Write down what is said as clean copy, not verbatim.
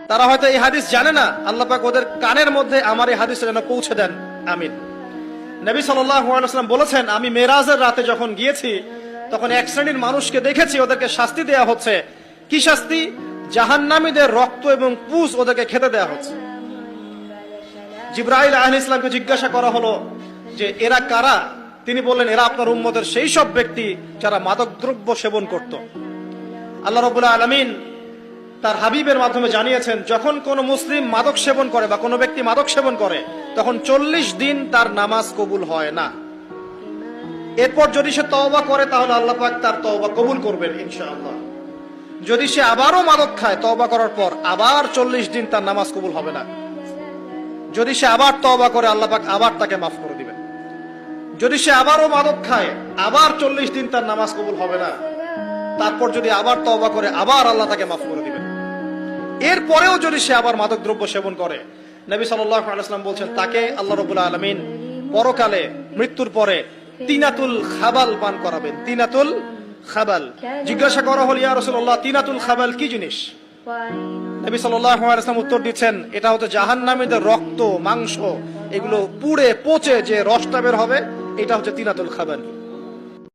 তারা হয়তো এই হাদিস জানে না, আল্লাহ পাক ওদের কানের মধ্যে আমার এই হাদিস যেন পৌঁছে দেন, আমিন। নবী সাল্লাল্লাহু আলাইহি ওয়াসাল্লাম বলেছেন, আমি মেরাজের রাতে যখন গিয়েছি তখন এক শ্রেণীর মানুষকে দেখেছি, ওদেরকে শাস্তি দেয়া হচ্ছে। কি শাস্তি? জাহান্নামীদের রক্ত এবং পুঁজ ওদেরকে খেতে দেয়া হচ্ছে। জিবরাইল আলাইহিস সালামকে জিজ্ঞাসা করা হলো যে এরা কারা? তিনি বললেন, এরা আপনার উম্মতের সেই সব ব্যক্তি যারা মাদকদ্রব্য সেবন করত। আল্লাহ রাব্বুল আলামিন তার হাবিবের মাধ্যমে জানিয়েছেন, যখন কোন মুসলিম মাদক সেবন করে বা কোনো ব্যক্তি মাদক সেবন করে তখন 40 দিন তার নামাজ কবুল হয় না। এরপর যদি সে তওবা করে তাহলে আল্লাহ পাক তার তওবা কবুল করবেন ইনশাআল্লাহ। যদি সে আবারও মাদক খায় তওবা করার পর, আবার 40 দিন তার নামাজ কবুল হবে না। যদি সে আবার তওবা করে আল্লাহ পাক আবার তাকে মাফ করে দিবেন। যদি সে আবারও মাদক খায় আবার 40 দিন তার নামাজ কবুল হবে না। তারপর যদি আবার তওবা করে আবার আল্লাহ তাকে মাফ করে দিবেন। এরপরেও যদি সে আবার মাদক দ্রব্য সেবন করে, নবী সাল্লাল্লাহু আলাইহি ওয়াসাল্লাম বলছেন তাকে আল্লাহ রাব্বুল আলামিন পরকালে মৃত্যুর পরে তিনাতুল খাবাল পান করাবেন। তিনাতুল খাবাল। জিজ্ঞাসা করা হল, ইয়া রাসূলুল্লাহ, তিনাতুল খাবাল কি জিনিস? নবী সাল্লাল্লাহু আলাইহি ওয়াসাল্লাম উত্তর দিচ্ছেন, এটা হচ্ছে জাহান্নামীদের রক্ত, মাংস, এগুলো পুড়ে পচে যে রসটা বের হবে, এটা হচ্ছে তিনাতুল খাবাল।